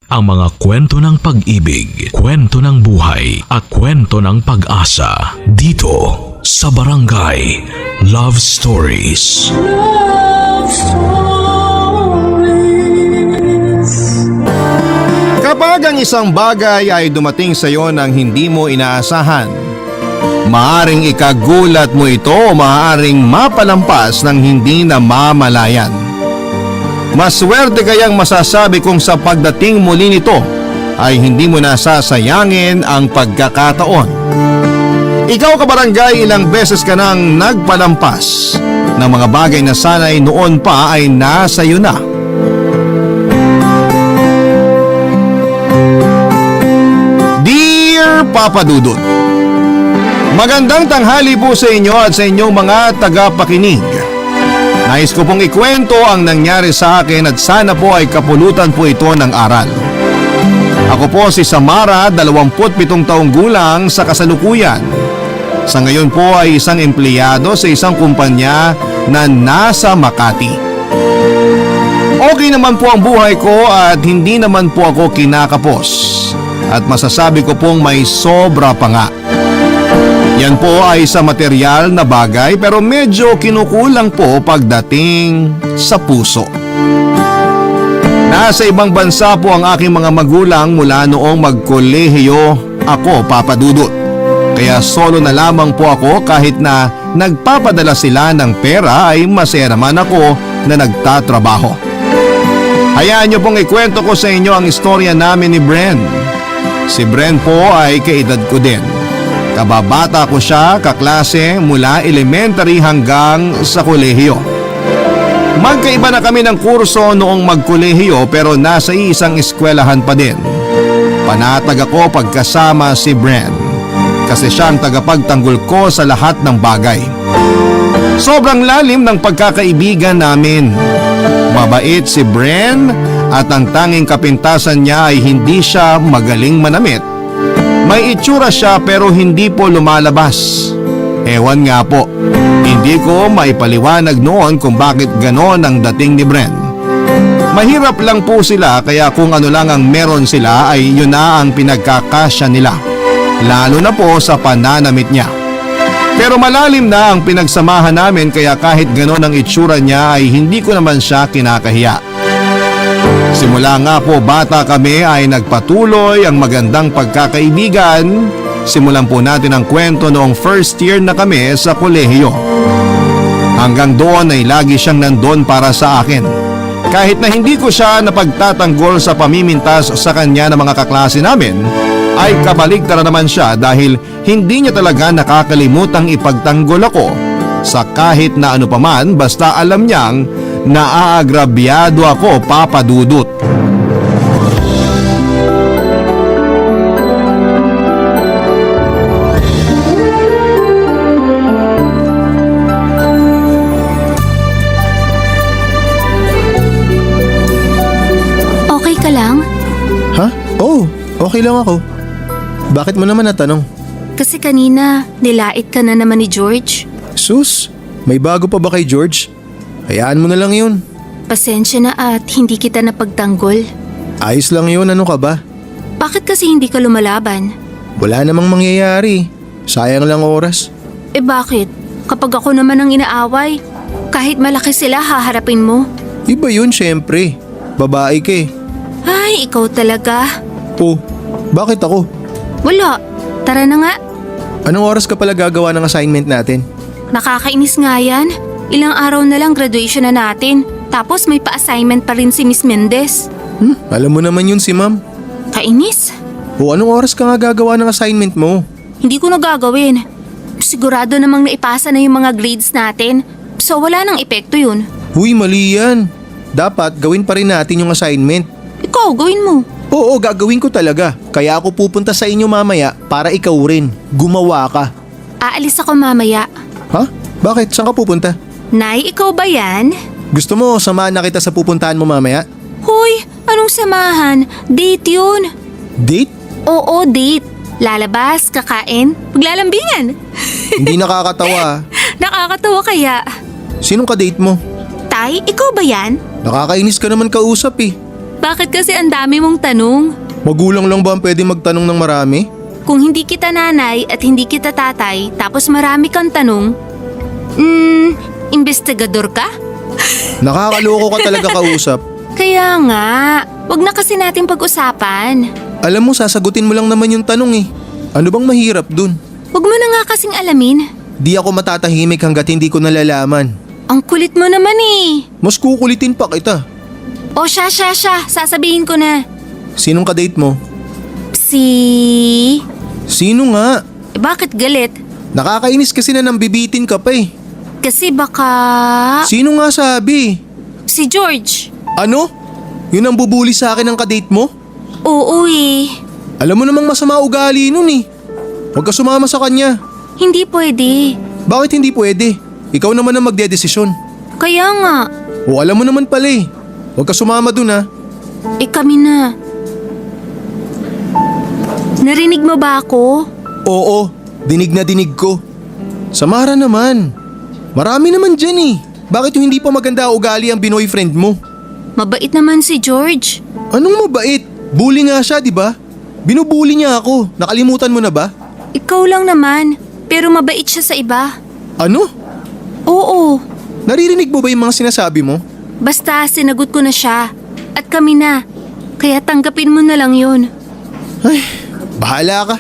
Ang mga kwento ng pag-ibig, kwento ng buhay, at kwento ng pag-asa dito sa Barangay Love Stories. Love Stories. Kapag ang isang bagay ay dumating sa iyo nang hindi mo inaasahan, maaring ikagulat mo ito o maaring mapalampas ng hindi na mamalayan. Maswerte kayang masasabi kung sa pagdating muli nito ay hindi mo nasasayangin ang pagkakataon. Ikaw kabarangay, ilang beses ka nang nagpalampas ng mga bagay na sana'y noon pa ay nasa iyo na. Dear Papa Dudut, magandang tanghali po sa inyo at sa inyong mga tagapakinig. Nais ko pong ikwento ang nangyari sa akin at sana po ay kapulutan po ito ng aral. Ako po si Samara, 27 taong gulang sa kasalukuyan. Sa ngayon po ay isang empleyado sa isang kumpanya na nasa Makati. Okay naman po ang buhay ko at hindi naman po ako kinakapos. At masasabi ko pong may sobra pa nga. Yan po ay sa material na bagay pero medyo kinukulang po pagdating sa puso. Nasa ibang bansa po ang aking mga magulang mula noong magkolehiyo ako, Papa Dudut. Kaya solo na lamang po ako kahit na nagpapadala sila ng pera ay masaya naman ako na nagtatrabaho. Hayaan niyo pong ikwento ko sa inyo ang istorya namin ni Bren. Si Bren po ay kaedad ko din. Kababata ko siya, kaklase mula elementary hanggang sa kolehiyo. Magkaiba na kami ng kurso noong magkolehiyo pero nasa isang eskwelahan pa din. Panatag ako pagkasama si Bren kasi siya ang tagapagtanggol ko sa lahat ng bagay. Sobrang lalim ng pagkakaibigan namin. Mabait si Bren at ang tanging kapintasan niya ay hindi siya magaling manamit. May itsura siya pero hindi po lumalabas. Ewan nga po, hindi ko maipaliwanag noon kung bakit ganon ang dating ni Bren. Mahirap lang po sila kaya kung ano lang ang meron sila ay yun na ang pinagkakasya nila. Lalo na po sa pananamit niya. Pero malalim na ang pinagsamahan namin kaya kahit ganon ang itsura niya ay hindi ko naman siya kinakahiya. Simula nga po bata kami ay nagpatuloy ang magandang pagkakaibigan. Simulan po natin ang kwento noong first year na kami sa kolehiyo. Hanggang doon ay lagi siyang nandun para sa akin. Kahit na hindi ko siya napagtatanggol sa pamimintas sa kanya ng mga kaklase namin, ay kabaligtaran naman siya dahil hindi niya talaga nakakalimutang ipagtanggol ako sa kahit na ano paman basta alam niyang naaagrabyado ako, Papa Dudut. Okay ka lang? Ha? Oo, okay lang ako. Bakit mo naman natanong? Kasi kanina, nilait ka na naman ni George. Sus, may bago pa ba kay George? Hayaan mo na lang yun. Pasensya na at hindi kita napagtanggol. Ayos lang yun, ano ka ba? Bakit kasi hindi ka lumalaban? Wala namang mangyayari. Sayang lang oras. Eh bakit? Kapag ako naman ang inaaway, kahit malaki sila haharapin mo. Iba yun syempre. Babae ka eh. Ay, ikaw talaga. Oh, bakit ako? Wala. Tara na nga. Anong oras ka pala gagawa ng assignment natin? Nakakainis nga yan. Ilang araw na lang graduation na natin. Tapos may pa-assignment pa rin si Miss Mendez. Alam mo naman yun si ma'am. Kainis? O anong oras ka nga gagawa ng assignment mo? Hindi ko na gagawin. Sigurado namang naipasa na yung mga grades natin. So wala nang epekto yun. Huy, mali yan. Dapat gawin pa rin natin yung assignment. Ikaw, gawin mo. Oo, gagawin ko talaga. Kaya ako pupunta sa inyo mamaya para ikaw rin. Gumawa ka. Aalis ako mamaya. Ha? Bakit? Saan ka pupunta? Nay, ikaw ba yan? Gusto mo samahan na kita sa pupuntahan mo mamaya? Hoy, anong samahan? Date yun. Date? Oo, date. Lalabas, kakain, paglalambingan. Hindi nakakatawa. Nakakatawa kaya. Sinong ka-date mo? Tay, ikaw ba yan? Nakakainis ka naman kausap eh. Bakit kasi ang dami mong tanong? Magulang lang ba ang pwede magtanong ng marami? Kung hindi kita nanay at hindi kita tatay, tapos marami kang tanong, investigador ka? Nakakaloko ka talaga kausap. Kaya nga, wag na kasi natin pag-usapan. Alam mo, sasagutin mo lang naman yung tanong eh. Ano bang mahirap dun? Wag mo na nga kasing alamin. Di ako matatahimik hanggat hindi ko nalalaman. Ang kulit mo naman eh. Mas kukulitin pa kita. O siya, sasabihin ko na. Sinong kadate mo? Sino nga? bakit galit? Nakakainis kasi na nambibitin ka pa eh. Kasi baka… Sino nga sabi? Si George. Ano? Yun ang bubuli sa akin ng kadate mo? Oo eh. Alam mo namang masama ugali nun eh. Huwag ka sumama sa kanya. Hindi pwede. Bakit hindi pwede? Ikaw naman ang magdedesisyon. Kaya nga. O alam mo naman pala eh. Huwag ka sumama dun ha. Kami na. Narinig mo ba ako? Oo, dinig na dinig ko. Samara naman. Marami naman dyan eh. Bakit yung hindi pa maganda ugali ang binoyfriend mo? Mabait naman si George. Anong mabait? Bully nga siya, di ba? Binubuli niya ako. Nakalimutan mo na ba? Ikaw lang naman. Pero mabait siya sa iba. Ano? Oo. Naririnig mo ba yung mga sinasabi mo? Basta sinagot ko na siya. At kami na. Kaya tanggapin mo na lang yun. Ay, bahala ka.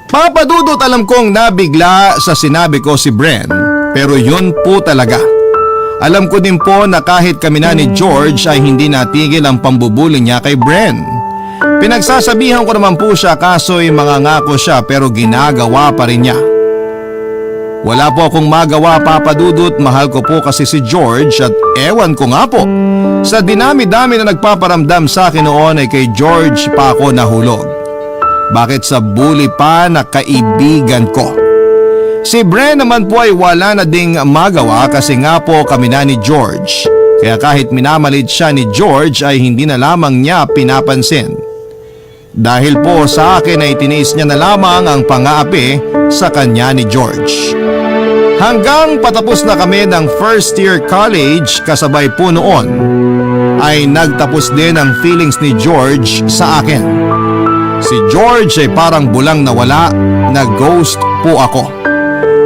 Papa Dudut, alam kong nabigla sa sinabi ko si Bren, pero yun po talaga. Alam ko din po na kahit kami na ni George ay hindi natigil ang pambubuli niya kay Bren. Pinagsasabihan ko naman po siya kaso'y mangangako siya pero ginagawa pa rin niya. Wala po akong magawa, Papa Dudut, mahal ko po kasi si George at ewan ko nga po. Sa dinami-dami na nagpaparamdam sa akin noon ay kay George pa ako nahulog. Bakit sa bully pa na kaibigan ko? Si Bren naman po ay wala na ding magawa kasi nga po kami na ni George. Kaya kahit minamalit siya ni George ay hindi na lamang niya pinapansin. Dahil po sa akin ay tiniis niya na lamang ang pang-aapi sa kanya ni George. Hanggang patapos na kami ng first year college kasabay po noon ay nagtapos din ang feelings ni George sa akin. Si George ay parang bulang nawala, na-ghost po ako.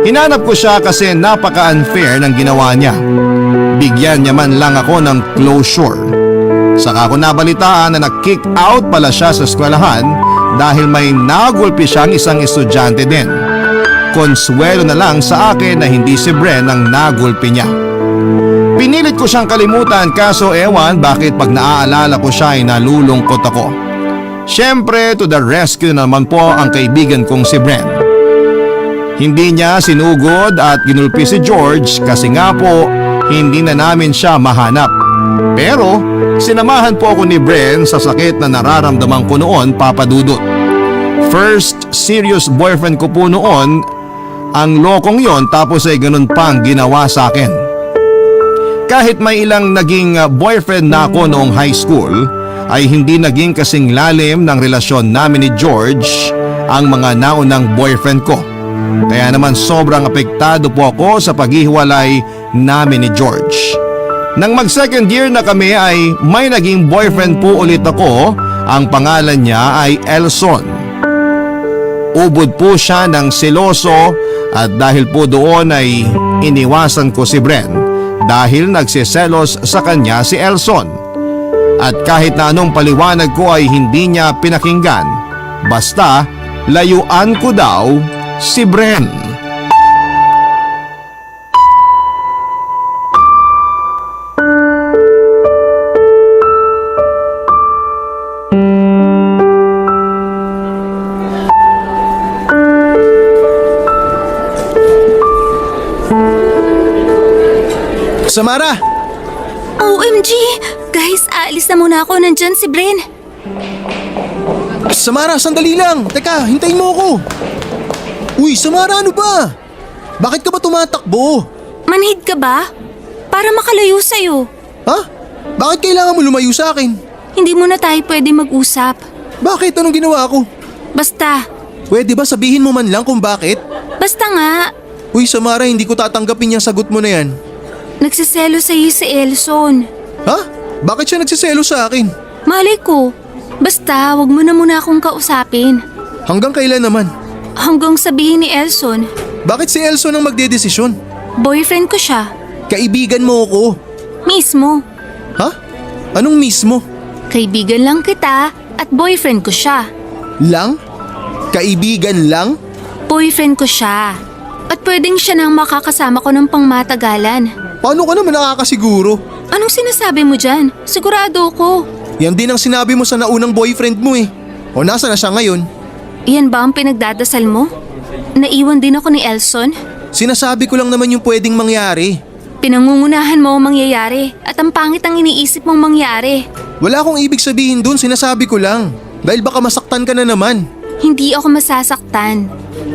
Hinanap ko siya kasi napaka-unfair ng ginawa niya. Bigyan niya man lang ako ng closure. Saka ko nabalitaan na na-kick out pala siya sa eskwelahan dahil may nagulpi siyang isang estudyante din. Konsuelo na lang sa akin na hindi si Bren ang nagulpi niya. Pinilit ko siyang kalimutan kaso ewan bakit pag naaalala ko siya ay nalulungkot ako. Siyempre to the rescue naman po ang kaibigan kong si Bren. Hindi niya sinugod at ginulpi si George kasi nga po hindi na namin siya mahanap. Pero sinamahan po ako ni Bren sa sakit na nararamdaman ko noon, Papa Dudut. First serious boyfriend ko po noon ang lokong yon tapos ay ganun pang ginawa sa akin. Kahit may ilang naging boyfriend na ako noong high school ay hindi naging kasing lalim ng relasyon namin ni George ang mga naunang boyfriend ko. Kaya naman sobrang apektado po ako sa paghihiwalay namin ni George. Nang mag second year na kami ay may naging boyfriend po ulit ako, ang pangalan niya ay Elson. Ubod po siya ng seloso at dahil po doon ay iniwasan ko si Bren dahil nagsiselos sa kanya si Elson. At kahit na anong paliwanag ko ay hindi niya pinakinggan, basta layuan ko daw si Bren. Samara! OMG! Guys, aalis na muna ako. Nandyan si Bren. Samara, sandali lang! Teka, hintayin mo ako! Uy, Samara, ano ba? Bakit ka ba tumatakbo? Manhid ka ba? Para makalayo sa'yo. Ha? Bakit kailangan mo lumayo sa akin? Hindi mo na tayo pwede mag-usap. Bakit? Anong ginawa ko? Basta. Pwede ba sabihin mo man lang kung bakit? Basta nga. Uy, Samara, hindi ko tatanggapin yung sagot mo na yan. Nagsiselo sa'yo si Elson. Ha? Bakit siya nagsiselo sa akin? Malay ko. Basta, wag mo na muna akong kausapin. Hanggang kailan naman? Hanggang sabihin ni Elson, Bakit si Elson ang magdedesisyon? boyfriend ko siya. Kaibigan mo ako. Mismo. Ha? Anong mismo? Kaibigan lang kita at boyfriend ko siya. Lang? Kaibigan lang? Boyfriend ko siya. At pwedeng siya nang makakasama ko ng pangmatagalan. Paano ka naman nakakasiguro? Anong sinasabi mo dyan? Sigurado ko. Yan din ang sinabi mo sa naunang boyfriend mo eh. O nasa na siya ngayon? Iyan ba ang pinagdadasal mo? Naiwan din ako ni Elson? Sinasabi ko lang naman yung pwedeng mangyari. Pinangungunahan mo ang mangyayari at ang pangit ang iniisip mong mangyari. Wala akong ibig sabihin dun, sinasabi ko lang. Dahil baka masaktan ka na naman. Hindi ako masasaktan.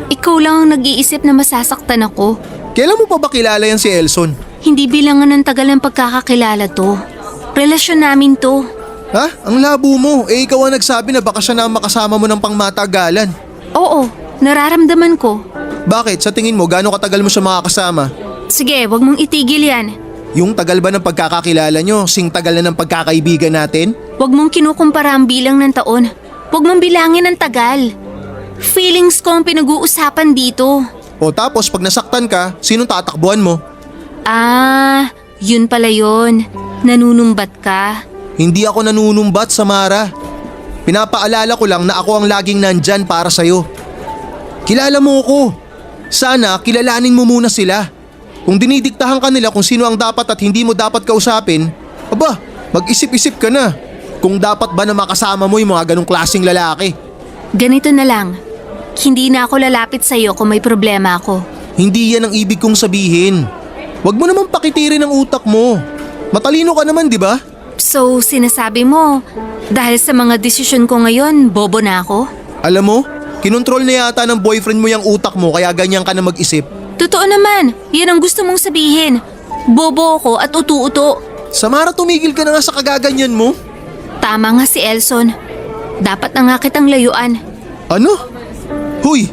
Ikaw lang ang nag-iisip na masasaktan ako. Kailan mo pa ba kilala yan si Elson? Hindi bilangan ng tagal ng pagkakakilala to. Relasyon namin to. Ha? Ang labo mo. Eh ikaw ang nagsabi na baka siya na ang makasama mo ng pangmatagalan. Oo, nararamdaman ko. Bakit? Sa tingin mo, gaano katagal mo siya makakasama? Sige, wag mong itigil yan. Yung tagal ba ng pagkakakilala nyo, sing tagal na ng pagkakaibigan natin? Wag mong kinukumpara ang bilang ng taon. Wag mong bilangin ang tagal. Feelings ko ang pinag-uusapan dito. O tapos pag nasaktan ka, sinong tatakbuhan mo? Ah, yun pala yun. Nanunumbat ka. Hindi ako nanunumbat, Samara. Pinapaalala ko lang na ako ang laging nandyan para sa'yo. Kilala mo ako. Sana kilalanin mo muna sila. Kung dinidiktahan ka nila kung sino ang dapat at hindi mo dapat kausapin, aba, mag-isip-isip ka na. Kung dapat ba na makasama mo yung mga ganong klaseng lalaki. Ganito na lang. Hindi na ako lalapit sa'yo kung may problema ako. Hindi yan ang ibig kong sabihin. Huwag mo naman pakitirin ang utak mo. Matalino ka naman, di ba? So, sinasabi mo, dahil sa mga desisyon ko ngayon, bobo na ako? Alam mo, kinontrol na yata ng boyfriend mo yung utak mo kaya ganyan ka na mag-isip. Totoo naman, yan ang gusto mong sabihin. Bobo ako at utu-uto. Samara, tumigil ka na nga sa kagaganyan mo. Tama nga si Elson. Dapat na nga kitang layuan. Ano? Huy,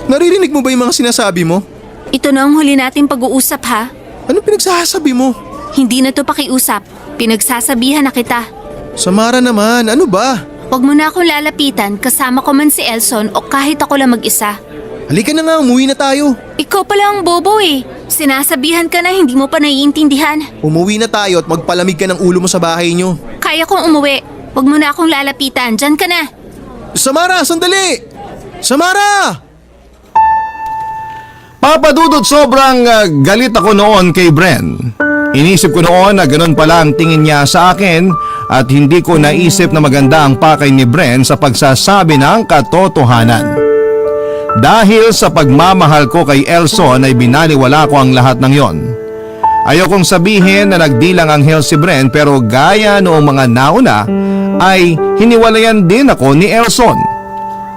naririnig mo ba yung mga sinasabi mo? Ito na ang huli nating pag-uusap ha. Ano pinagsasabi mo? Hindi na to pakiusap. Pinagsasabihan na kita. Samara naman, ano ba? Huwag mo na akong lalapitan kasama ko man si Elson o kahit ako lang mag-isa. Halika na nga, umuwi na tayo. Ikaw pala ang bobo eh. Sinasabihan ka na hindi mo pa naiintindihan. Umuwi na tayo at magpalamig ka ng ulo mo sa bahay nyo. Kaya kong umuwi. Huwag mo na akong lalapitan. Diyan ka na. Samara, sandali! Samara! Papadudot, sobrang galit ako noon kay Bren. Inisip ko noon na ganun pala ang tingin niya sa akin at hindi ko naisip na maganda ang pakay ni Bren sa pagsasabi ng katotohanan. Dahil sa pagmamahal ko kay Elson ay binaliwala ko ang lahat ng yon. Ayokong sabihin na nagdilang anghel si Bren pero gaya noong mga nauna ay hiniwalayan din ako ni Elson.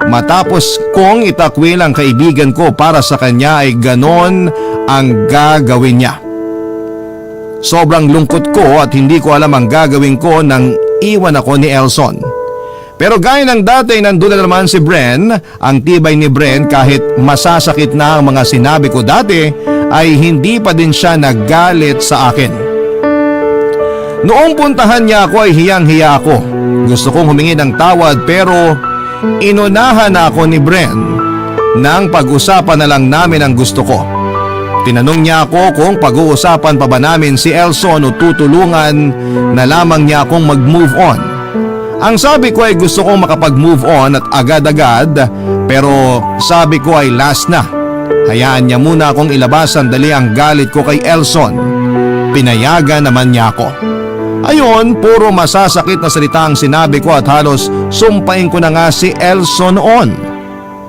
Matapos kong itakwil ang kaibigan ko para sa kanya ay ganon ang gagawin niya. Sobrang lungkot ko at hindi ko alam ang gagawin ko nang iwan ako ni Elson. Pero gaya ng dati nandun na naman si Bren, ang tibay ni Bren kahit masasakit na ang mga sinabi ko dati ay hindi pa din siya naggalit sa akin. Noong puntahan niya ako ay hiyang-hiya ako. Gusto kong humingi ng tawad pero inunahan na ako ni Bren nang pag-usapan na lang namin ang gusto ko. Tinanong niya ako kung pag-uusapan pa ba namin si Elson o tutulungan na lamang niya akong mag-move on. Ang sabi ko ay gusto kong makapag-move on at agad-agad pero sabi ko ay last na. Hayaan niya muna akong ilabas sandali ang galit ko kay Elson. Pinayagan naman niya ako. Ayon, puro masasakit na salita ang sinabi ko at halos sumpain ko na nga si Elson on.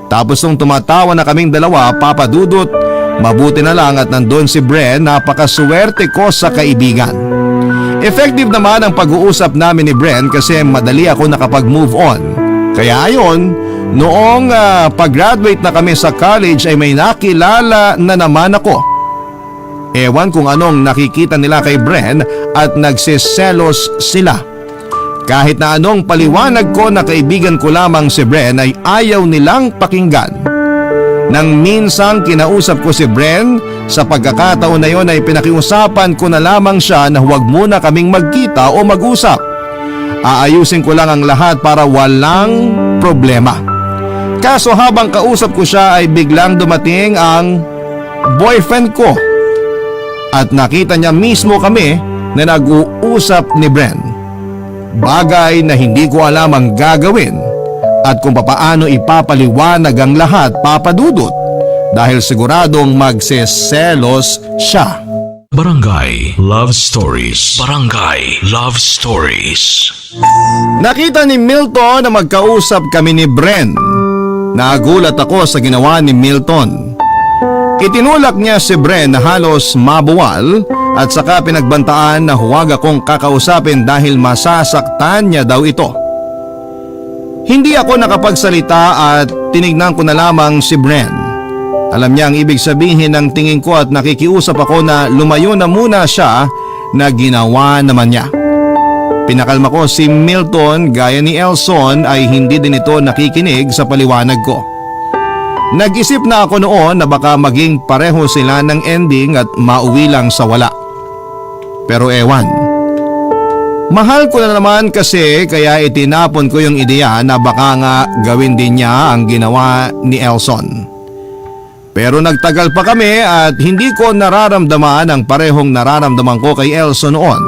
Tapos nung tumatawa na kaming dalawa, papadudot, mabuti na lang at nandun si Bren, napakaswerte ko sa kaibigan. Effective naman ang pag-uusap namin ni Bren kasi madali ako nakapag-move on. Kaya ayon, noong pag-graduate na kami sa college ay may nakilala na naman ako. Ewan kung anong nakikita nila kay Bren at nagsiselos sila. Kahit na anong paliwanag ko na kaibigan ko lamang si Bren ay ayaw nilang pakinggan. Nang minsang kinausap ko si Bren, Sa pagkakataon na yon ay pinakiusapan ko na lamang siya na huwag muna kaming magkita o mag-usap. Aayusin ko lang ang lahat para walang problema. Kaso habang kausap ko siya ay biglang dumating ang boyfriend ko. At nakita niya mismo kami na nag-uusap ni Bren. Bagay na hindi ko alam ang gagawin at kung papaano ipapaliwanag ang lahat, Papa Dudut, dahil siguradong magseselos siya. Barangay Love Stories. Barangay Love Stories. Nakita ni Milton na magkausap kami ni Bren. Nagulat ako sa ginawa ni Milton. Itinulak niya si Bren na halos mabuwal at saka pinagbantaan na huwag akong kakausapin dahil masasaktan niya daw ito. Hindi ako nakapagsalita at tinignan ko na lamang si Bren. Alam niya ang ibig sabihin ng tingin ko at nakikiusap ako na lumayo na muna siya na ginawa naman niya. Pinakalma ko si Milton gaya ni Elson ay hindi din ito nakikinig sa paliwanag ko. Nag-isip na ako noon na baka maging pareho sila ng ending at mauwi lang sa wala. Pero ewan. Mahal ko na naman kasi kaya itinapon ko yung ideya na baka nga gawin din niya ang ginawa ni Elson. Pero nagtagal pa kami at hindi ko nararamdaman ang parehong nararamdaman ko kay Elson noon.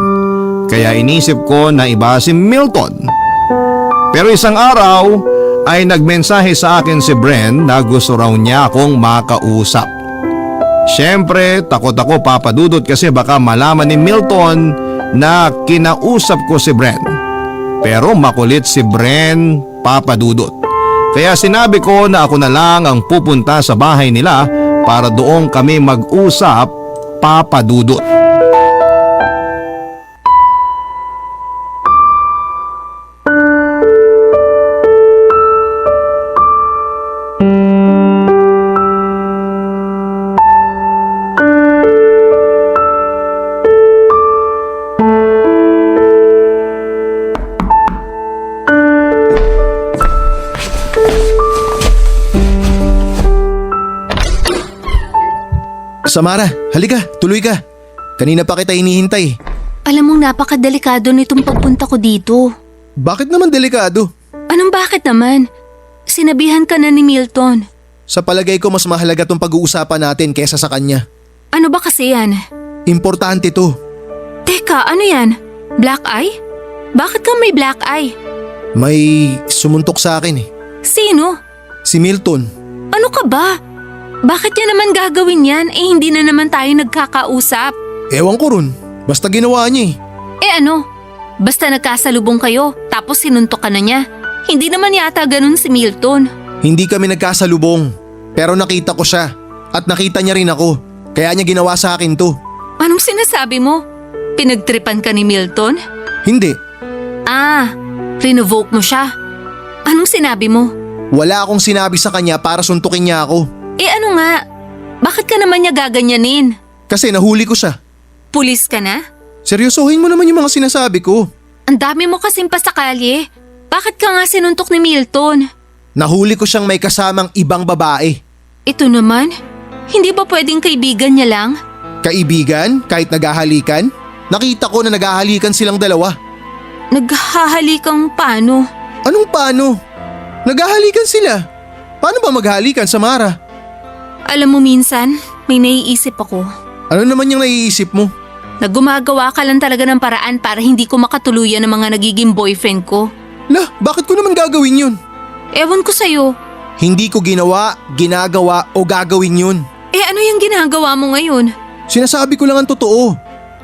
Kaya inisip ko na iba si Milton. Pero isang araw ay nagmensahe sa akin si Bren na gusto raw niya akong makausap. Siyempre, takot ako Papa Dudut kasi baka malaman ni Milton na kinausap ko si Bren. Pero makulit si Bren, Papa Dudut. Kaya sinabi ko na ako na lang ang pupunta sa bahay nila para doon kami mag-usap, Papa Dudut. Samara, halika, tuloy ka. Kanina pa kita hinihintay. Alam mong napakadelikado nitong pagpunta ko dito. Bakit naman delikado? Anong bakit naman? Sinabihan ka na ni Milton. Sa palagay ko mas mahalaga tong pag-uusapan natin kesa sa kanya. Ano ba kasi yan? Importante to. Teka, ano yan? Black eye? Bakit ka may black eye? May sumuntok sa akin eh. Sino? Si Milton. Ano ka ba? Bakit niya naman gagawin yan? Hindi na naman tayo nagkakausap. Ewan ko ron. Basta ginawa niya eh. Ano? Basta nagkasalubong kayo tapos sinuntok ka na niya. Hindi naman yata ganun si Milton. Hindi kami nagkasalubong. Pero nakita ko siya. At nakita niya rin ako. Kaya niya ginawa sa akin to. Anong sinasabi mo? Pinagtripan ka ni Milton? Hindi. Rinovoke mo siya. Anong sinabi mo? Wala akong sinabi sa kanya para suntukin niya ako. Ano nga? Bakit ka naman niya gaganyanin? Kasi nahuli ko siya. Pulis ka na? Seryosohin mo naman yung mga sinasabi ko. Ang dami mo kasing pasakalye. Bakit ka nga sinuntok ni Milton? Nahuli ko siyang may kasamang ibang babae. Ito naman? Hindi ba pwedeng kaibigan niya lang? Kaibigan? Kahit naghahalikan? Nakita ko na naghahalikan silang dalawa. Naghahalikang paano? Anong paano? Naghahalikan sila. Paano ba maghalikan, Samara? Alam mo minsan, may naiisip ako. Ano naman yung naiisip mo? Na gumagawa ka lang talaga ng paraan para hindi ko makatuluyan ng mga nagiging boyfriend ko. Lah, bakit ko naman gagawin yun? Ewan ko sa'yo. Hindi ko ginawa, ginagawa o gagawin yun. Ano yung ginagawa mo ngayon? Sinasabi ko lang ang totoo.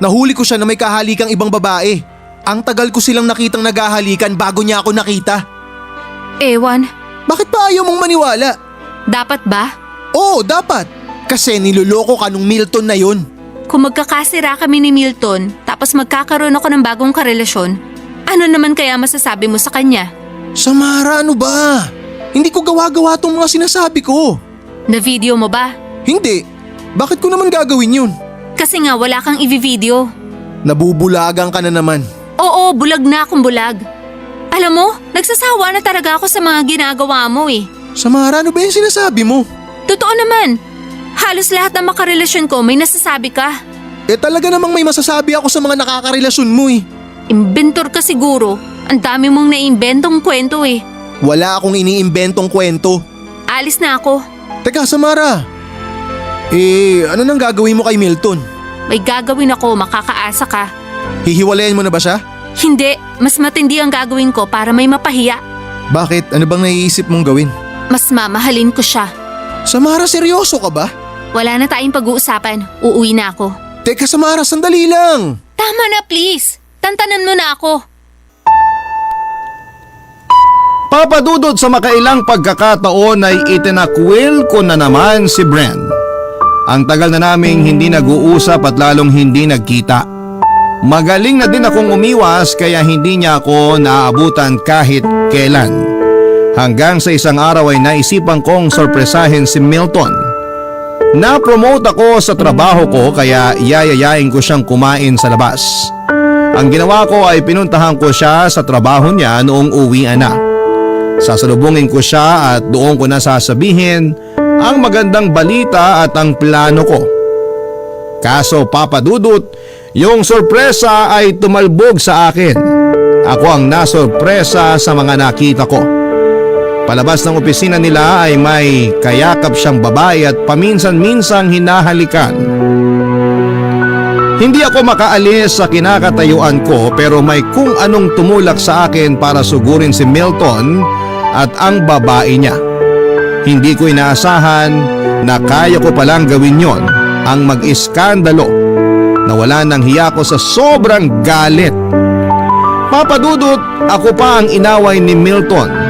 Nahuli ko siya na may kahalikang ibang babae. Ang tagal ko silang nakitang naghahalikan bago niya ako nakita. Ewan. Bakit pa ayaw mong maniwala? Dapat ba? Oo, dapat. Kasi niloloko ka nung Milton na yun. Kung magkakasira kami ni Milton, tapos magkakaroon ako ng bagong karelasyon, ano naman kaya masasabi mo sa kanya? Samara, ano ba? Hindi ko gawa-gawa tong mga sinasabi ko. Na video mo ba? Hindi. Bakit ko naman gagawin yun? Kasi nga wala kang i-video. Nabubulagan ka na naman. Oo, bulag na akong bulag. Alam mo, nagsasawa na talaga ako sa mga ginagawa mo eh. Samara, ano ba yung sinasabi mo? Totoo naman. Halos lahat ng makarelasyon ko may nasasabi ka. Talaga namang may masasabi ako sa mga nakakarelasyon mo eh. Inventor ka siguro. Ang dami mong naiimbentong kwento eh. Wala akong iniimbentong kwento. Alis na ako. Teka, Samara. Ano nang gagawin mo kay Milton? May gagawin ako, makakaasa ka. Hihiwalayan mo na ba siya? Hindi, mas matindi ang gagawin ko para may mapahiya. Bakit? Ano bang naiisip mong gawin? Mas mamahalin ko siya. Samara, seryoso ka ba? Wala na tayong pag-uusapan. Uuwi na ako. Teka, Samara, sandali lang. Tama na please. Tantanan mo na ako. Papadudod sa makailang pagkakataon ay itinakwil ko na naman si Bren. Ang tagal na naming hindi nag-uusap at lalong hindi nagkita. Magaling na din akong umiwas kaya hindi niya ako naaabutan kahit kailan. Hanggang sa isang araw ay naisipan kong sorpresahin si Milton. Na-promote ako sa trabaho ko kaya yayayain ko siyang kumain sa labas. Ang ginawa ko ay pinuntahan ko siya sa trabaho niya noong uwian na. Sasalubungin ko siya at doon ko na sasabihin ang magandang balita at ang plano ko. Kaso papadudot, yung sorpresa ay tumalbog sa akin. Ako ang nasorpresa sa mga nakita ko. Palabas ng opisina nila ay may kayakap siyang babae at paminsan-minsang hinahalikan. Hindi ako makaalis sa kinakatayuan ko pero may kung anong tumulak sa akin para sugurin si Milton at ang babae niya. Hindi ko inaasahan na kaya ko palang gawin yon, ang mag-iskandalo. Nawala ng hiya ko sa sobrang galit. Papadudot, ako pa ang inaway ni Milton.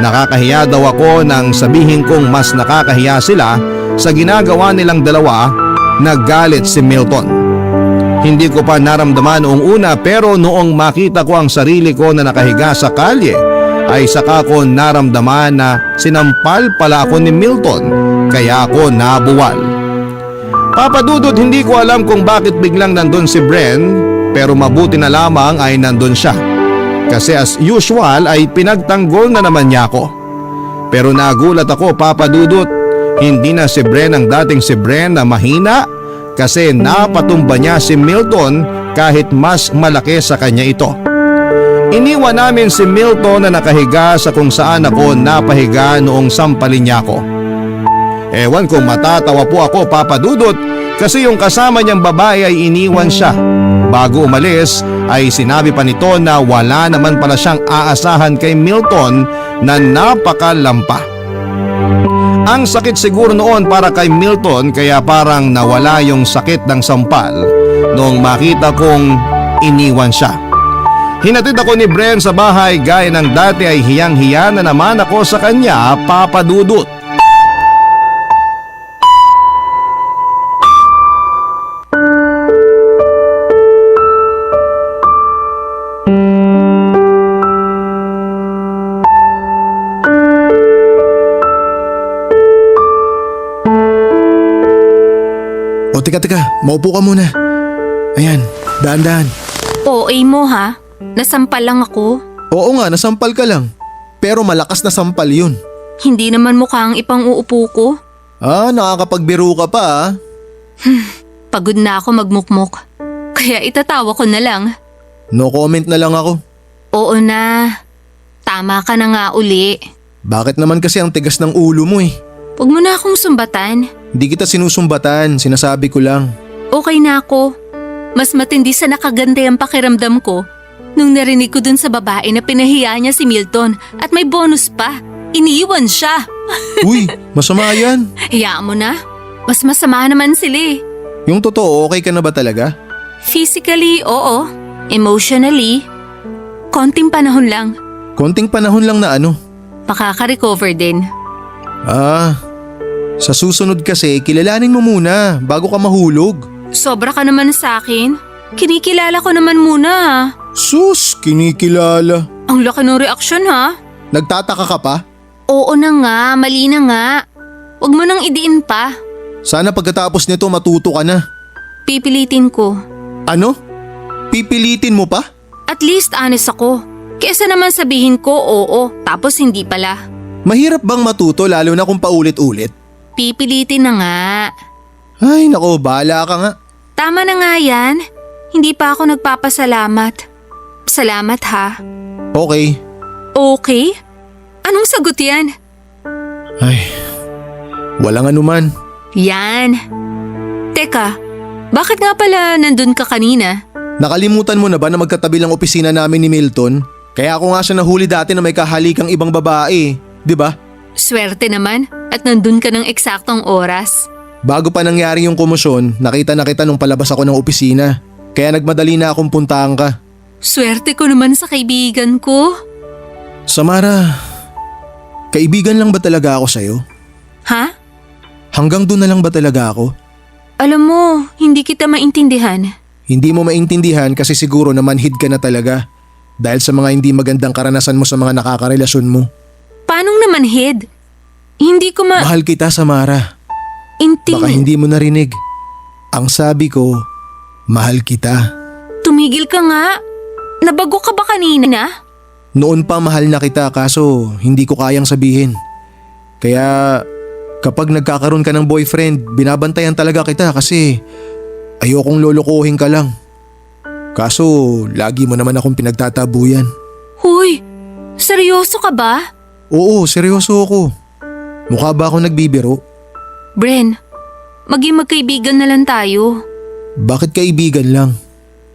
Nakakahiya daw ako nang sabihin kong mas nakakahiya sila sa ginagawa nilang dalawa. Nagalit si Milton. Hindi ko pa naramdaman noong una pero noong makita ko ang sarili ko na nakahiga sa kalye ay saka ko naramdaman na sinampal pala ako ni Milton kaya ako nabuwal. Papadudod, hindi ko alam kung bakit biglang nandun si Bren pero mabuti na lamang ay nandun siya. Kasi as usual ay pinagtanggol na naman niya ako. Pero nagulat ako, Papadudot, hindi na si Bren ang dating si Bren na mahina kasi napatumba niya si Milton kahit mas malaki sa kanya ito. Iniwan namin si Milton na nakahiga sa kung saan ako napahiga noong sampalin niya ako. Ewan kung matatawa po ako, Papadudot, kasi yung kasama niyang babae ay iniwan siya. Bago umalis ay sinabi pa nito na wala naman pala siyang aasahan kay Milton na napakalampa. Ang sakit siguro noon para kay Milton kaya parang nawala yung sakit ng sampal noong makita kong iniwan siya. Hinatid ako ni Bren sa bahay gaya ng dati ay hiyang-hiya na naman ako sa kanya, Papadudot. Teka, maupo ka muna. Ayan, daan-daan. OA mo ha? Nasampal lang ako. Oo nga, nasampal ka lang. Pero malakas na sampal yun. Hindi naman mukhang ipang uupo ko. Nakakapagbiro ka pa ah. Pagod na ako magmukmok. Kaya itatawa ko na lang. No comment na lang ako. Oo na. Tama ka na nga uli. Bakit naman kasi ang tigas ng ulo mo eh? Huwag mo na akong sumbatan. Di kita sinusumbatan, sinasabi ko lang. Okay na ako. Mas matindi sa nakaganda ang pakiramdam ko nung narinig ko dun sa babae na pinahiya niya si Milton at may bonus pa. Iniiwan siya. Uy, masama yan. Hayaan mo na. Mas masama naman sila eh. Yung totoo, okay ka na ba talaga? Physically, oo. Emotionally, konting panahon lang. Konting panahon lang na ano? Makaka-recover din. Sa susunod kasi, kilalanin mo muna bago ka mahulog. Sobra ka naman sa akin. Kinikilala ko naman muna ha. Sus, kinikilala. Ang laki ng reaksyon ha. Nagtataka ka pa? Oo na nga, mali na nga. Huwag mo nang idiin pa. Sana pagkatapos nito matuto ka na. Pipilitin ko. Ano? Pipilitin mo pa? At least honest ako. Kesa naman sabihin ko oo, tapos hindi pala. Mahirap bang matuto lalo na kung paulit-ulit? Pipilitin na nga. Ay nako, bahala ka nga. Tama na nga yan. Hindi pa ako nagpapasalamat. Salamat ha. Okay. Okay? Anong sagot yan? Ay, walang anuman. Yan. Teka, bakit nga pala nandun ka kanina? Nakalimutan mo na ba na magkatabi lang opisina namin ni Milton? Kaya ako nga siya nahuli dati na may kahalikang ibang babae, di ba? Swerte naman at nandun ka ng eksaktong oras. Bago pa nangyari yung komosyon, nakita na kita nung palabas ako ng opisina. Kaya nagmadali na akong puntahan ka. Swerte ko naman sa kaibigan ko. Samara, kaibigan lang ba talaga ako sa'yo? Ha? Hanggang doon na lang ba talaga ako? Alam mo, hindi kita maintindihan. Hindi mo maintindihan kasi siguro namanhid ka na talaga. Dahil sa mga hindi magandang karanasan mo sa mga nakakarelasyon mo. Paanong naman, Head? Hindi ko Mahal kita, Samara. Baka hindi mo narinig. Ang sabi ko, mahal kita. Tumigil ka nga. Nabago ka ba kanina? Noon pa mahal na kita kaso hindi ko kayang sabihin. Kaya kapag nagkakaroon ka ng boyfriend, binabantayan talaga kita kasi ayokong lolokohin ka lang. Kaso lagi mo naman akong pinagtatabuyan. Huy, seryoso ka ba? Oo, seryoso ako. Mukha ba ako nagbibiro? Bren, maging magkaibigan na lang tayo. Bakit kaibigan lang?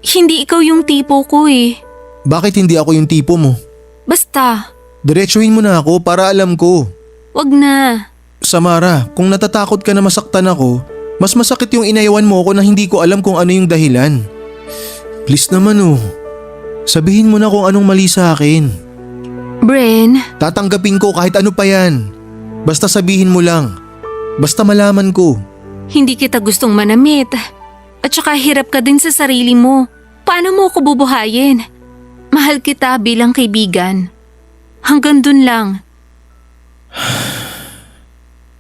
Hindi ikaw yung tipo ko eh. Bakit hindi ako yung tipo mo? Basta, Diretsuhin mo na ako para alam ko. wag na. Samara, kung natatakot ka na masaktan ako, mas masakit yung inayawan mo ako na hindi ko alam kung ano yung dahilan. Please naman oh. Sabihin mo na kung anong mali sa akin. Bren, Tatanggapin ko kahit ano pa yan. Basta sabihin mo lang. Basta malaman ko. hindi kita gustong manamit. At saka hirap ka din sa sarili mo. Paano mo ako bubuhayin? Mahal kita bilang kaibigan. Hanggang dun lang.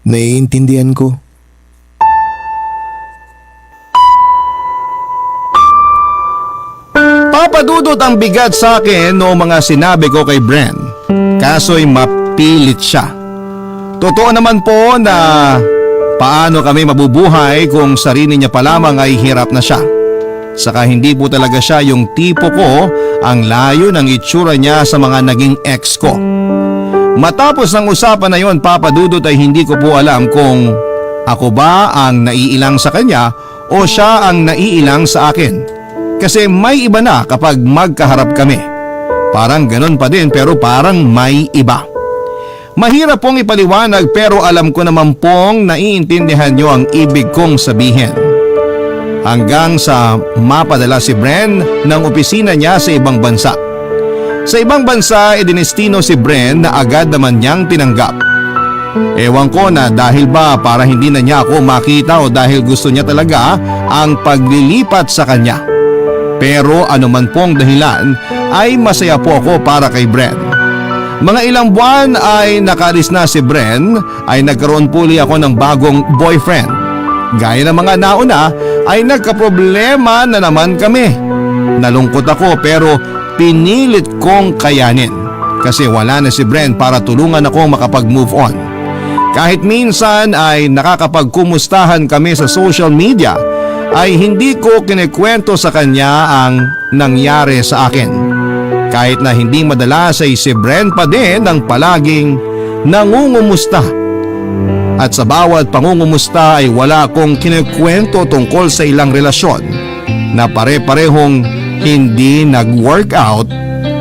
Naiintindihan ko. Papadudot ang bigat sa akin noong mga sinabi ko kay Bren. Kaso'y mapilit siya. Totoo naman po na paano kami mabubuhay kung sarili niya pa lamang ay hirap na siya. Saka hindi po talaga siya yung tipo ko, ang layo ng itsura niya sa mga naging ex ko. Matapos ng usapan na yon, Papadudot, ay hindi ko po alam kung ako ba ang naiilang sa kanya o siya ang naiilang sa akin. Kasi may iba na kapag magkaharap kami. Parang ganun pa din pero parang may iba. Mahirap pong ipaliwanag pero alam ko naman pong naiintindihan nyo ang ibig kong sabihin. Hanggang sa mapadala si Bren ng opisina niya sa ibang bansa. Sa ibang bansa, idinestino si Bren na agad naman niyang tinanggap. Ewan ko na dahil ba para hindi na niya ako makita o dahil gusto niya talaga ang paglilipat sa kanya. Pero anuman pong dahilan ay masaya po ako para kay Bren. Mga ilang buwan ay nakalis na si Bren ay nagkaroon puli ako ng bagong boyfriend. Gaya ng mga nauna ay nagkaproblema na naman kami. Nalungkot ako pero pinilit kong kayanin kasi wala na si Bren para tulungan ako makapag-move on. Kahit minsan ay nakakapagkumustahan kami sa social media ay hindi ko kinikwento sa kanya ang nangyari sa akin. Kahit na hindi madalas ay si Bren pa din ang palaging nangungumusta. At sa bawat pangungumusta ay wala akong kinikwento tungkol sa ilang relasyon na pare-parehong hindi nag-workout,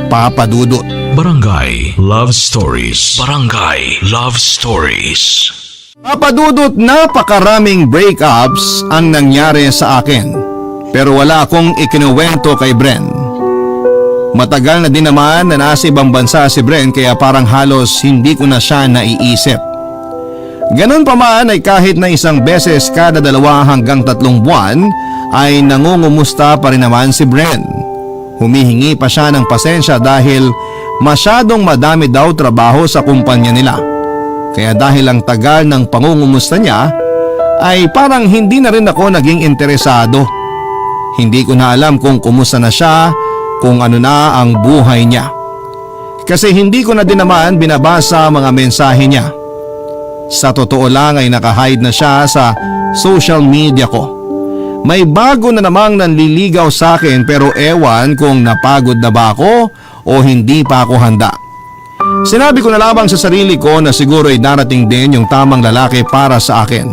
Papadudot. Barangay Love Stories. Barangay Love Stories. Papadudot, napakaraming breakups ang nangyari sa akin. Pero wala akong ikinuwento kay Bren. Matagal na din naman na nasa ibang bansa si Bren kaya parang halos hindi ko na siya naiisip. Ganon pa man ay kahit na isang beses kada 2 hanggang 3 buwan ay nangungumusta pa rin naman si Bren. Humihingi pa siya ng pasensya dahil masyadong madami daw trabaho sa kumpanya nila. Kaya dahil ang tagal ng pangungumusta niya ay parang hindi na rin ako naging interesado. Hindi ko na alam kung kumusta na siya, kung ano na ang buhay niya. Kasi hindi ko na din naman binabasa mga mensahe niya. Sa totoo lang ay nakahide na siya sa social media ko. May bago na namang nanliligaw sa akin pero ewan kung napagod na ba ako o hindi pa ako handa. Sinabi ko na lamang sa sarili ko na siguro ay darating din yung tamang lalaki para sa akin.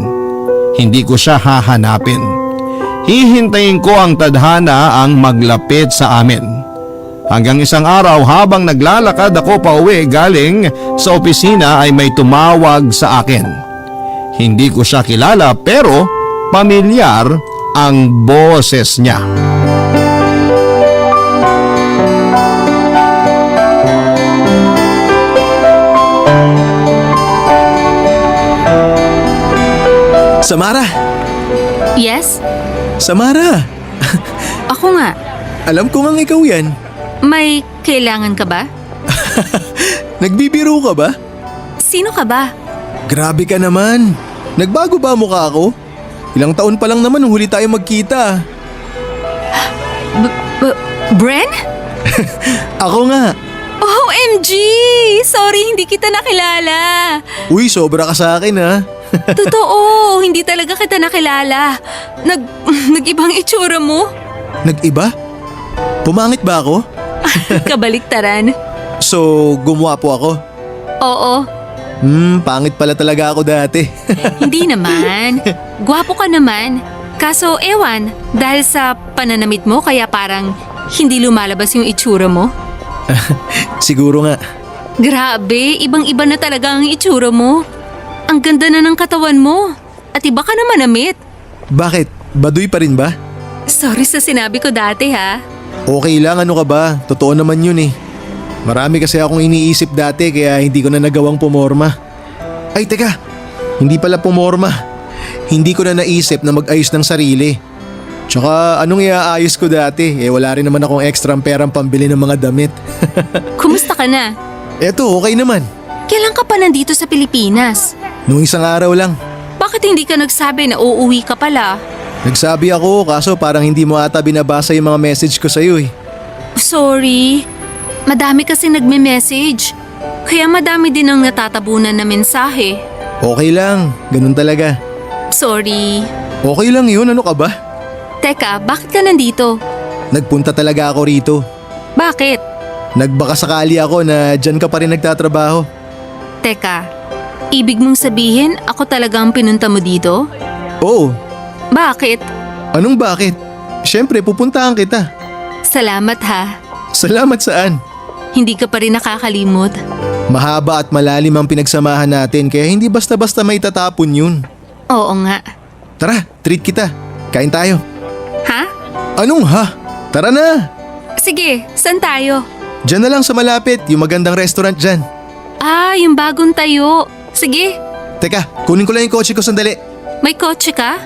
Hindi ko siya hahanapin. Hihintayin ko ang tadhana ang maglapit sa amin. Hanggang isang araw habang naglalakad ako pauwi galing sa opisina ay may tumawag sa akin. Hindi ko siya kilala pero pamilyar ang boses niya. Samara! Yes? Samara! Ako nga. Alam ko ngang ikaw yan. May kailangan ka ba? Nagbibiro ka ba? Sino ka ba? Grabe ka naman. Nagbago ba mukha ako? Ilang taon pa lang naman nung huli tayo magkita. Bren? Ako nga. OMG! Sorry, hindi kita nakilala. Uy, sobra ka sa akin ha. Totoo, hindi talaga kita nakilala. Nag-ibang itsura mo. Nag-iba? Pumangit ba ako? Kabaliktaran. So, gumawa po ako? Oo, Pangit pala talaga ako dati. hindi naman. Gwapo ka naman. Kaso ewan, dahil sa pananamit mo kaya parang hindi lumalabas yung itsura mo. Siguro nga. Grabe, ibang-iba na talaga ang itsura mo. Ang ganda na ng katawan mo. At iba ka na manamit. Bakit? Baduy pa rin ba? Sorry sa sinabi ko dati ha. Okay lang, ano ka ba? Totoo naman yun eh. Marami kasi akong iniisip dati kaya hindi ko na nagawang pumorma. Ay teka, hindi pala pumorma. Hindi ko na naisip na mag-ayos ng sarili. Tsaka anong iaayos ko dati? Wala rin naman akong ekstrang perang pambili ng mga damit. Kumusta ka na? Eto, okay naman. Kailan ka pa nandito sa Pilipinas? Nung isang araw lang. Bakit hindi ka nagsabi na uuwi ka pala? Nagsabi ako kaso parang hindi mo ata binabasa yung mga message ko sa'yo eh. Sorry. Madami kasi nagme-message. Kaya madami din ang natatabunan na mensahe. Okay lang, ganun talaga. Sorry. Okay lang yun, ano ka ba? Teka, bakit ka nandito? Nagpunta talaga ako rito. Bakit? Nagbaka sakali ako na dyan ka pa rin nagtatrabaho. Teka, ibig mong sabihin ako talagang pinunta mo dito? Oo, Bakit? anong bakit? Siyempre pupuntahan kita. Salamat ha. Salamat saan? Hindi ka pa rin nakakalimot. Mahaba at malalim ang pinagsamahan natin kaya hindi basta-basta may tatapon yun. Oo nga. Tara, treat kita. Kain tayo. Ha? Anong ha? Tara na! Sige, saan tayo? Diyan na lang sa malapit, yung magandang restaurant dyan. Ah, yung bagong tayo. Sige, Teka, kunin ko lang yung kotse ko sandali. may kotse ka?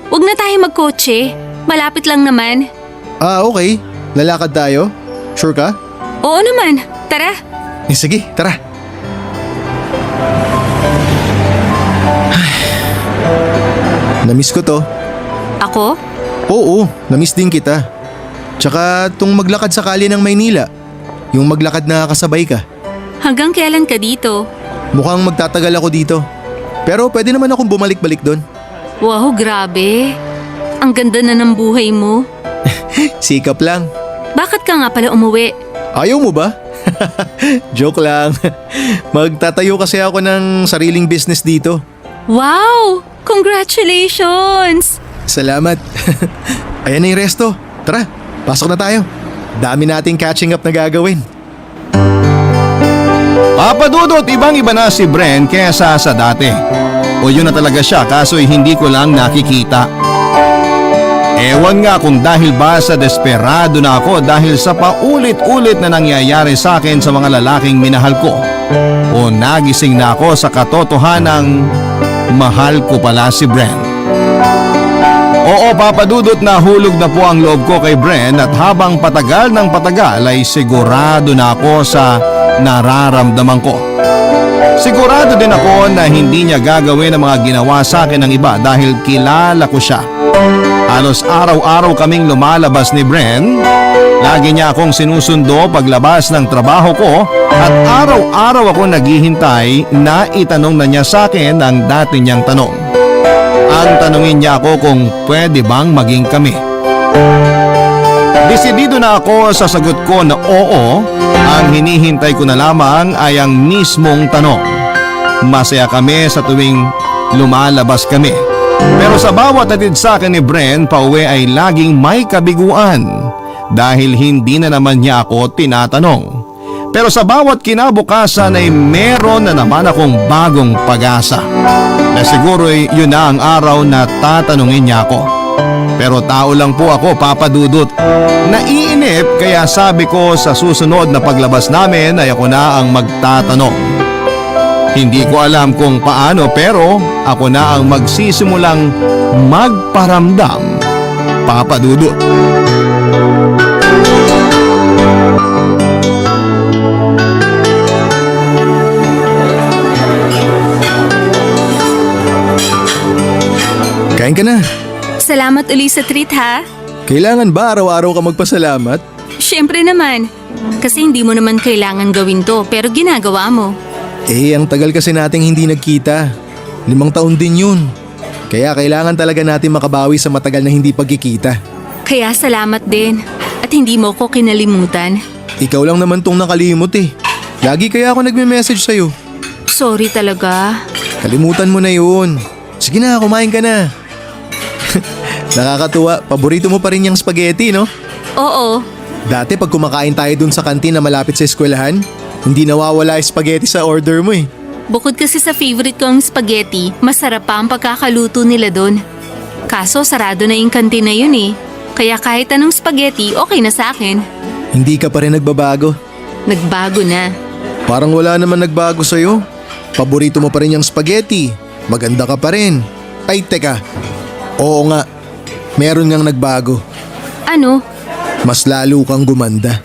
Wag na tayo magkotse. Malapit lang naman. Ah, okay. Lalakad tayo? Sure ka? Oo naman. Tara. Sige, tara. Namiss ko to. Ako? Oo, namiss din kita. Tsaka tung maglakad sa kalye ng Maynila. Yung maglakad na kasabay ka. Hanggang kailan ka dito? Mukhang magtatagal ako dito. Pero pwede naman akong bumalik-balik doon. Wow, grabe. Ang ganda na ng buhay mo. Sikap lang. Bakit ka nga pala umuwi? Ayaw mo ba? Joke lang. Magtatayo kasi ako ng sariling business dito. Wow! Congratulations! Salamat. Ayan na yung resto. Tara, pasok na tayo. Dami nating catching up na gagawin. Papadudot, ibang-iba na si Bren kesa sa dati. O yun na talaga siya kaso'y hindi ko lang nakikita. Ewan nga kung dahil ba sa desperado na ako dahil sa paulit-ulit na nangyayari sa akin sa mga lalaking minahal ko. O nagising na ako sa katotohanang mahal ko pala si Bren. Oo, papadudot, na hulog na po ang loob ko kay Bren at habang patagal ng patagal ay sigurado na ako sa nararamdaman ko. Sigurado din ako na hindi niya gagawin ang mga ginawa sa akin ng iba dahil kilala ko siya. Halos araw-araw kaming lumalabas ni Bren. Lagi niya akong sinusundo paglabas ng trabaho ko at araw-araw ako naghihintay na itanong na niya sa akin ang dati niyang tanong. Ang tanungin niya ako kung pwede bang maging kami. Desidido na ako sa sagot ko na oo, ang hinihintay ko na lamang ay ang mismong tanong. Masaya kami sa tuwing lumalabas kami. Pero sa bawat hatid sa akin ni Bren pauwi ay laging may kabiguan dahil hindi na naman niya ako tinatanong. Pero sa bawat kinabukasan ay meron na naman akong bagong pag-asa na siguro'y yun na ang araw na tatanungin niya ako. Pero tao lang po ako, Papa Dudut. Naiinip kaya sabi ko sa susunod na paglabas namin ay ako na ang magtatanong. Hindi ko alam kung paano pero ako na ang magsisimulang magparamdam, Papa Dudut. Kain ka na. Salamat uli sa treat ha. Kailangan ba araw-araw ka magpasalamat? Siyempre naman. Kasi hindi mo naman kailangan gawin to pero ginagawa mo. Ang tagal kasi nating hindi nagkita. 5 taon din yun. Kaya kailangan talaga natin makabawi sa matagal na hindi pagkikita. Kaya salamat din. At hindi mo ko kinalimutan. Ikaw lang naman tong nakalimot eh. Lagi kaya ako nagme-message sa'yo. Sorry talaga. Kalimutan mo na yun. Sige na, kumain ka na. Nakakatuwa, paborito mo pa rin yung spaghetti, no? Oo. Dati pag kumakain tayo dun sa kantin na malapit sa eskwelahan, hindi nawawala yung spaghetti sa order mo eh. Bukod kasi sa favorite kong spaghetti, masarap pa ang pagkakaluto nila doon. Kaso sarado na yung kantin na yun eh. Kaya kahit anong spaghetti, okay na sa akin. Hindi ka pa rin nagbabago. Nagbago na. Parang wala naman nagbago sa'yo. Paborito mo pa rin yung spaghetti. Maganda ka pa rin. Ay teka, oo nga, meron ngang nagbago. Ano? Mas lalo kang gumanda.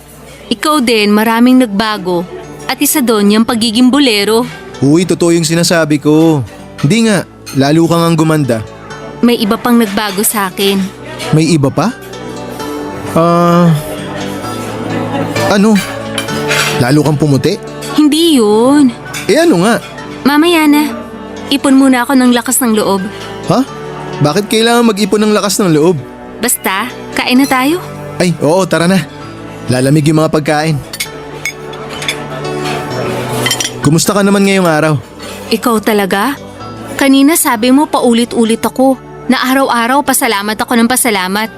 Ikaw din, maraming nagbago. At isa doon yung pagiging bolero. Uy, totoo yung sinasabi ko. Hindi nga, lalo kang ang gumanda. May iba pang nagbago sa akin. May iba pa? Ano? Lalo kang pumuti? Hindi yun. Ano nga? Mamaya na. Ipon muna ako ng lakas ng loob. Ha? Bakit kailangan mag-ipon ng lakas ng loob? Basta, kain na tayo. Ay, oo, tara na. Lalamig yung mga pagkain. Kumusta ka naman ngayong araw? Ikaw talaga? Kanina sabi mo paulit-ulit ako na araw-araw pasalamat ako ng pasalamat.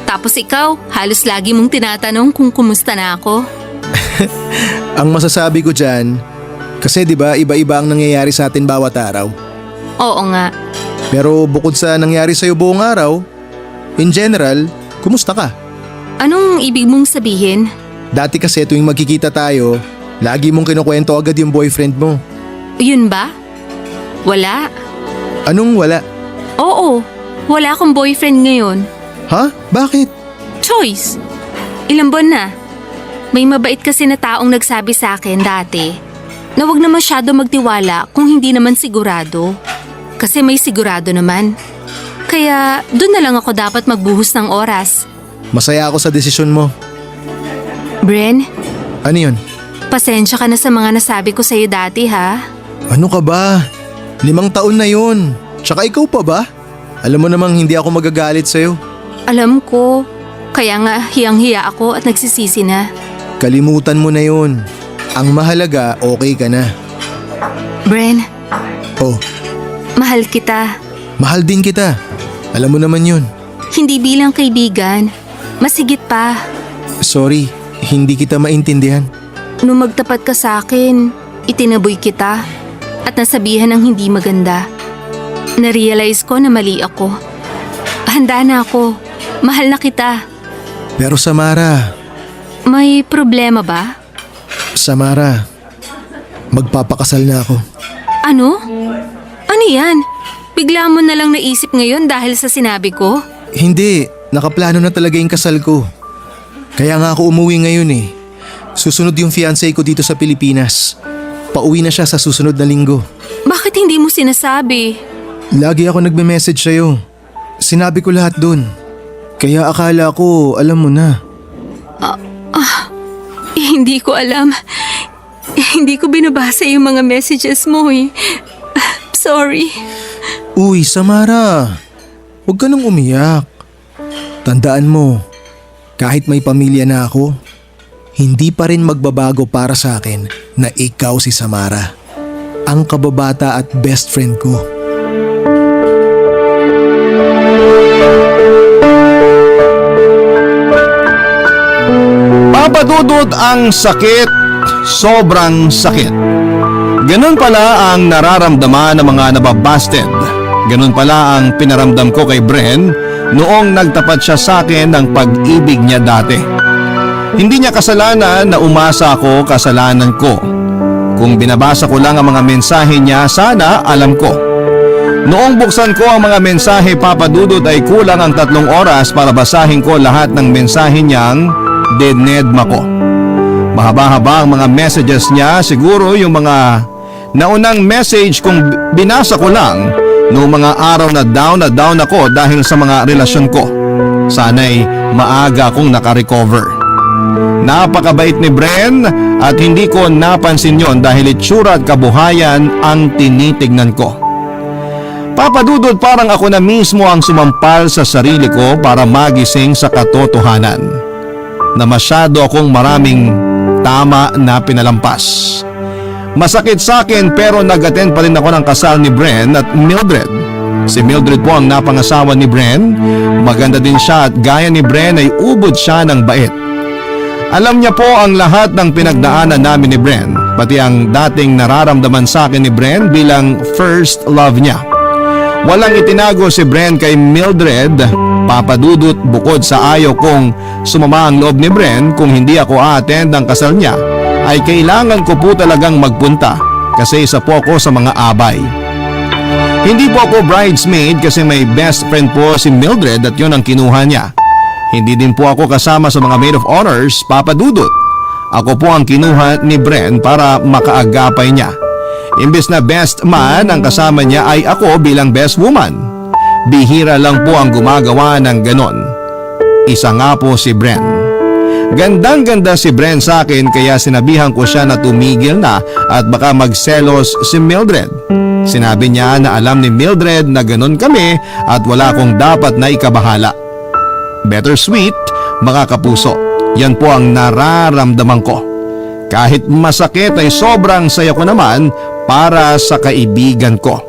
Tapos ikaw, halos lagi mong tinatanong kung kumusta na ako. Ang masasabi ko dyan, kasi di ba iba-iba ang nangyayari sa atin bawat araw. Oo nga. Pero bukod sa nangyari sa'yo buong araw, in general, kumusta ka? Anong ibig mong sabihin? Dati kasi tuwing magkikita tayo, lagi mong kinukwento agad yung boyfriend mo. Yun ba? Wala. Anong wala? Oo, wala akong boyfriend ngayon. Ha? Bakit? Choice. Ilang buwan na. May mabait kasi na taong nagsabi sa akin dati na wag na masyado magtiwala kung hindi naman sigurado. Kasi may sigurado naman. Kaya doon na lang ako dapat magbuhos ng oras. Masaya ako sa desisyon mo. Bren, Ano yun? pasensya ka na sa mga nasabi ko sa'yo dati ha. Ano ka ba? 5 taon na yun. Tsaka ikaw pa ba? Alam mo namang hindi ako magagalit sa'yo. Alam ko, kaya nga hiyang-hiya ako at nagsisisi na. Kalimutan mo na yun. Ang mahalaga, okay ka na. Bren, Oh, mahal kita. mahal din kita. Alam mo naman yun. Hindi bilang kaibigan, masigit pa. Sorry, hindi kita maintindihan. Nung magtapat ka sa akin, itinaboy kita at nasabihan ng hindi maganda. Narealize ko na mali ako. Handa na ako. Mahal na kita. Pero Samara, May problema ba? Samara, magpapakasal na ako. Ano? Ano yan? Bigla mo na lang naisip ngayon dahil sa sinabi ko? Hindi, nakaplano na talaga yung kasal ko. Kaya nga ako umuwi ngayon eh. Susunod yung fiancé ko dito sa Pilipinas. Pauwi na siya sa susunod na linggo. Bakit hindi mo sinasabi? Lagi ako nagme-message sa'yo. Sinabi ko lahat dun. Kaya akala ko alam mo na. Hindi ko alam. Hindi ko binabasa yung mga messages mo eh. Sorry. Uy, Samara. Huwag ka nang umiyak. Tandaan mo, kahit may pamilya na ako, hindi pa rin magbabago para sa akin na ikaw si Samara. Ang kababata at best friend ko. Papadudot ang sakit, sobrang sakit. Ganun pala ang nararamdaman ng mga nababasted. Ganun pala ang pinaramdam ko kay Bren noong nagtapat siya sa akin ng pag-ibig niya dati. Hindi niya kasalanan na umasa ako, kasalanan ko. Kung binabasa ko lang ang mga mensahe niya, sana alam ko. Noong buksan ko ang mga mensahe, Papadudot, ay kulang ang 3 oras para basahin ko lahat ng mensahe niyang dinedma ko. Mahaba-haba ang mga messages niya, siguro yung mga naunang message kung binasa ko lang noong mga araw na down ako dahil sa mga relasyon ko. Sana'y maaga akong nakarecover. Napakabait ni Bren at hindi ko napansin yon dahil itsura at kabuhayan ang tinitignan ko. Papadudod, parang ako na mismo ang sumampal sa sarili ko para magising sa katotohanan na masyado akong maraming tama na pinalampas. Masakit sa akin pero nag-attend pa rin ako ng kasal ni Bren at Mildred. Si Mildred po ang napangasawa ni Bren. Maganda din siya at gaya ni Bren ay ubod siya ng bait. Alam niya po ang lahat ng pinagdaanan namin ni Bren, pati ang dating nararamdaman sa akin ni Bren bilang first love niya. Walang itinago si Bren kay Mildred, Papadudot, bukod sa ayaw kong sumama ang loob ni Bren kung hindi ako a-attend ng kasal niya, ay kailangan ko po talagang magpunta kasi isa po ako sa mga abay. Hindi po ako bridesmaid kasi may best friend po si Mildred at yun ang kinuha niya. Hindi din po ako kasama sa mga maid of honors, Papadudot. Ako po ang kinuha ni Bren para makaagapay niya. Imbes na best man ang kasama niya ay ako bilang best woman. Bihira lang po ang gumagawa ng ganon. Isa nga po si Bren. Gandang-ganda si Bren sa akin kaya sinabihan ko siya na tumigil na at baka magselos si Mildred. Sinabi niya na alam ni Mildred na ganon kami at wala akong dapat na ikabahala. Bittersweet, mga kapuso. Yan po ang nararamdaman ko. Kahit masakit ay sobrang saya ko naman para sa kaibigan ko.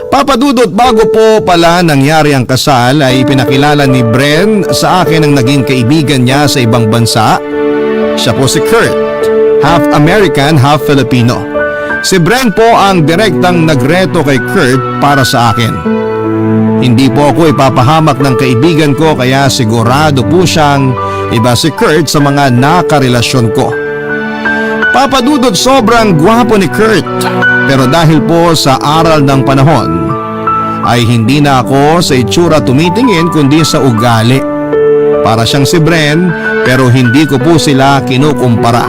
Papadudot, bago po pala nangyari ang kasal ay pinakilala ni Bren sa akin ang naging kaibigan niya sa ibang bansa. Siya po si Kurt, half American, half Filipino. Si Bren po ang direktang nagreto kay Kurt para sa akin. Hindi po ako ipapahamak ng kaibigan ko kaya sigurado po siyang iba si Kurt sa mga nakarelasyon ko. Papadudot, sobrang gwapo ni Kurt pero dahil po sa aral ng panahon ay hindi na ako sa itsura tumitingin kundi sa ugali. Para siyang si Bren pero hindi ko po sila kinukumpara.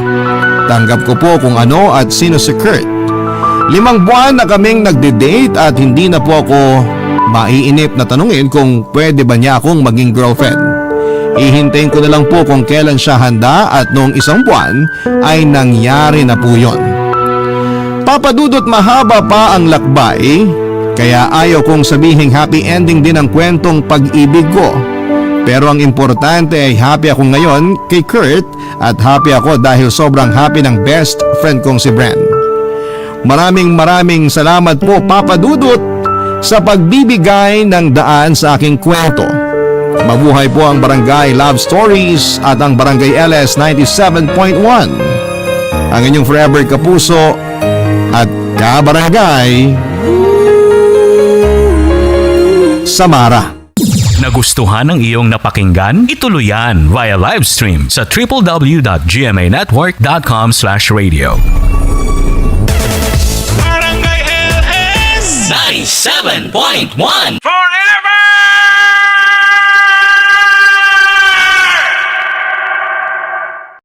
Tanggap ko po kung ano at sino si Kurt. 5 buwan na kaming nagde-date at hindi na po ako maiinip na tanungin kung pwede ba niya akong maging girlfriend. Ihintayin ko na lang po kung kailan siya handa at noong 1 buwan ay nangyari na po yon. Papadudot, mahaba pa ang lakbay kaya ayaw kong sabihing happy ending din ang kwentong pag-ibig ko. Pero ang importante ay happy ako ngayon kay Kurt at happy ako dahil sobrang happy ng best friend kong si Bren. Maraming salamat po, Papadudot, sa pagbibigay ng daan sa aking kwento. Mabuhay po ang Barangay Love Stories at ang Barangay LS 97.1. Ang inyong forever kapuso at kabarangay, Samara. Nagustuhan ng iyong napakinggan? Ituloy yan via live stream sa www.gmanetwork.com/radio. Barangay LS 97.1 Forever